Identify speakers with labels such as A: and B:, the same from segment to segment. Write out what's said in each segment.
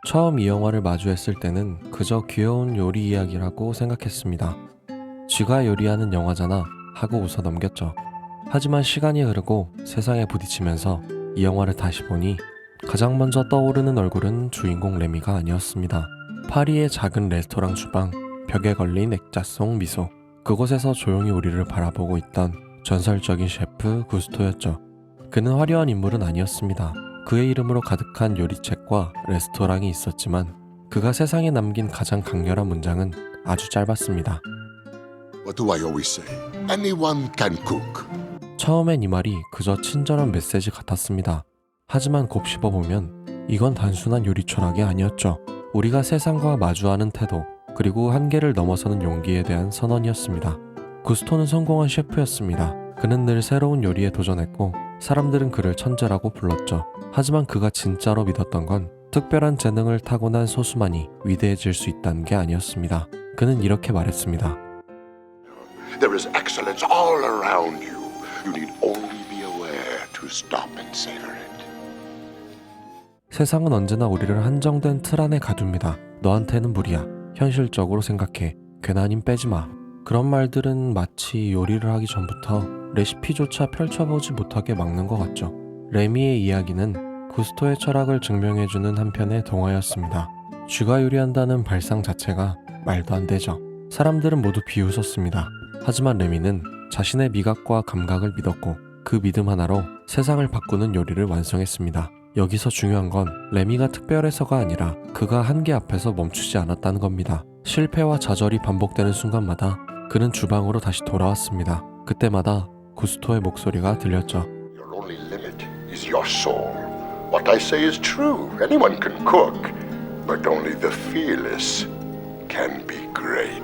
A: 처음 이 영화를 마주했을 때는 그저 귀여운 요리 이야기라고 생각했습니다. 쥐가 요리하는 영화잖아 하고 웃어 넘겼죠. 하지만 시간이 흐르고 세상에 부딪히면서 이 영화를 다시 보니 가장 먼저 떠오르는 얼굴은 주인공 레미가 아니었습니다. 파리의 작은 레스토랑 주방, 벽에 걸린 액자 속 미소, 그곳에서 조용히 우리를 바라보고 있던 전설적인 셰프 구스토였죠. 그는 화려한 인물은 아니었습니다. 그의 이름으로 가득한 요리책과 레스토랑이 있었지만 그가 세상에 남긴 가장 강렬한 문장은 아주 짧았습니다.
B: What do I always say? Anyone can cook.
A: 처음엔 이 말이 그저 친절한 메시지 같았습니다. 하지만 곱씹어보면 이건 단순한 요리 철학이 아니었죠. 우리가 세상과 마주하는 태도, 그리고 한계를 넘어서는 용기에 대한 선언이었습니다. 구스토는 성공한 셰프였습니다. 그는 늘 새로운 요리에 도전했고 사람들은 그를 천재라고 불렀죠. 하지만 그가 진짜로 믿었던 건 특별한 재능을 타고난 소수만이 위대해질 수 있다는 게 아니었습니다. 그는 이렇게 말했습니다.
B: There is excellence all around you. You need only be aware to stop and savor it.
A: 세상은 언제나 우리를 한정된 틀 안에 가둡니다. 너한테는 무리야. 현실적으로 생각해. 괜한 힘 빼지 마. 그런 말들은 마치 요리를 하기 전부터 레시피조차 펼쳐보지 못하게 막는 것 같죠. 레미의 이야기는 구스토의 철학을 증명해주는 한편의 동화였습니다. 쥐가 요리한다는 발상 자체가 말도 안 되죠. 사람들은 모두 비웃었습니다. 하지만 레미는 자신의 미각과 감각을 믿었고 그 믿음 하나로 세상을 바꾸는 요리를 완성했습니다. 여기서 중요한 건 레미가 특별해서가 아니라 그가 한계 앞에서 멈추지 않았다는 겁니다. 실패와 좌절이 반복되는 순간마다 그는 주방으로 다시 돌아왔습니다. 그때마다 구스토의 목소리가 들렸죠.
B: Your only limit is your soul. What I say is true. Anyone can cook, but only the fearless can be great.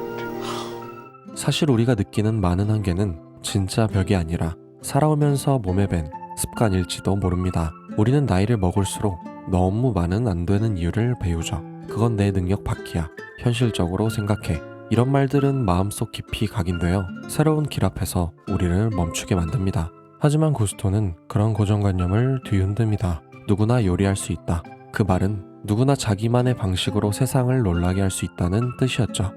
A: 사실 우리가 느끼는 많은 한계는 진짜 벽이 아니라 살아오면서 몸에 밴 습관일지도 모릅니다. 우리는 나이를 먹을수록 너무 많은 안 되는 이유를 배우죠. 그건 내 능력 밖이야. 현실적으로 생각해. 이런 말들은 마음속 깊이 각인되어 새로운 길 앞에서 우리를 멈추게 만듭니다. 하지만 구스토는 그런 고정관념을 뒤흔듭니다. 누구나 요리할 수 있다. 그 말은 누구나 자기만의 방식으로 세상을 놀라게 할 수 있다는 뜻이었죠.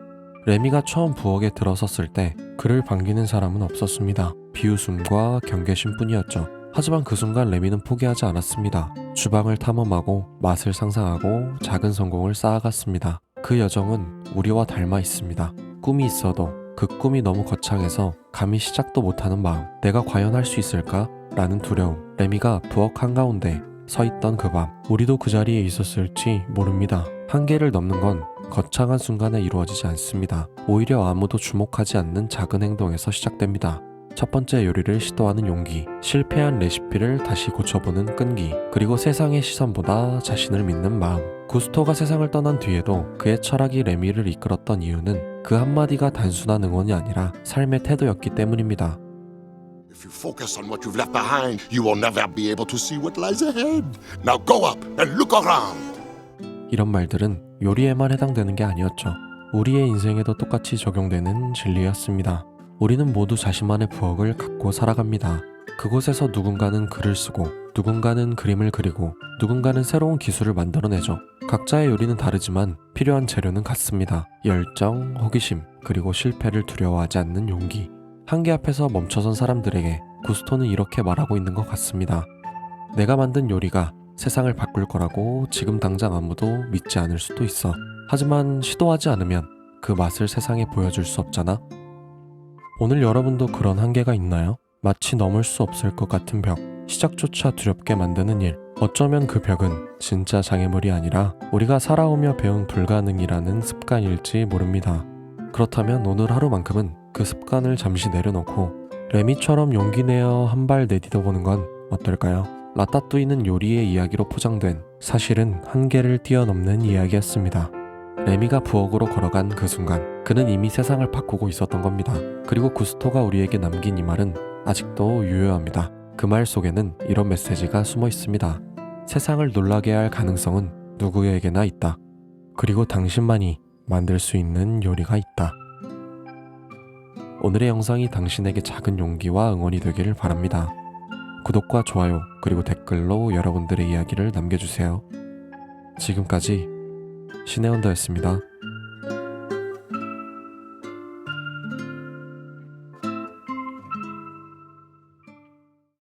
A: 레미가 처음 부엌에 들어섰을 때 그를 반기는 사람은 없었습니다. 비웃음과 경계심 뿐이었죠. 하지만 그 순간 레미는 포기하지 않았습니다. 주방을 탐험하고 맛을 상상하고 작은 성공을 쌓아갔습니다. 그 여정은 우리와 닮아 있습니다. 꿈이 있어도 그 꿈이 너무 거창해서 감히 시작도 못하는 마음, 내가 과연 할 수 있을까? 라는 두려움. 레미가 부엌 한가운데 서 있던 그 밤, 우리도 그 자리에 있었을지 모릅니다. 한계를 넘는 건 거창한 순간에 이루어지지 않습니다. 오히려 아무도 주목하지 않는 작은 행동에서 시작됩니다. 첫 번째 요리를 시도하는 용기, 실패한 레시피를 다시 고쳐보는 끈기, 그리고 세상의 시선보다 자신을 믿는 마음. 구스토가 세상을 떠난 뒤에도 그의 철학이 레미를 이끌었던 이유는 그 한마디가 단순한 응원이 아니라 삶의 태도였기 때문입니다.
B: If you focus on what you've left behind, you will never be able to see what lies ahead. Now go up and look around.
A: 이런 말들은 요리에만 해당되는 게 아니었죠. 우리의 인생에도 똑같이 적용되는 진리였습니다. 우리는 모두 자신만의 부엌을 갖고 살아갑니다. 그곳에서 누군가는 글을 쓰고 누군가는 그림을 그리고 누군가는 새로운 기술을 만들어내죠. 각자의 요리는 다르지만 필요한 재료는 같습니다. 열정, 호기심, 그리고 실패를 두려워하지 않는 용기. 한계 앞에서 멈춰선 사람들에게 구스토는 이렇게 말하고 있는 것 같습니다. 내가 만든 요리가 세상을 바꿀 거라고 지금 당장 아무도 믿지 않을 수도 있어. 하지만 시도하지 않으면 그 맛을 세상에 보여줄 수 없잖아. 오늘 여러분도 그런 한계가 있나요? 마치 넘을 수 없을 것 같은 벽, 시작조차 두렵게 만드는 일. 어쩌면 그 벽은 진짜 장애물이 아니라 우리가 살아오며 배운 불가능이라는 습관일지 모릅니다. 그렇다면 오늘 하루만큼은 그 습관을 잠시 내려놓고 레미처럼 용기 내어 한 발 내딛어보는 건 어떨까요? 라따뚜이는 요리의 이야기로 포장된 사실은 한계를 뛰어넘는 이야기였습니다. 레미가 부엌으로 걸어간 그 순간 그는 이미 세상을 바꾸고 있었던 겁니다. 그리고 구스토가 우리에게 남긴 이 말은 아직도 유효합니다. 그 말 속에는 이런 메시지가 숨어 있습니다. 세상을 놀라게 할 가능성은 누구에게나 있다. 그리고 당신만이 만들 수 있는 요리가 있다. 오늘의 영상이 당신에게 작은 용기와 응원이 되기를 바랍니다. 구독과 좋아요 그리고 댓글로 여러분들의 이야기를 남겨주세요. 지금까지 신의 언더였습니다.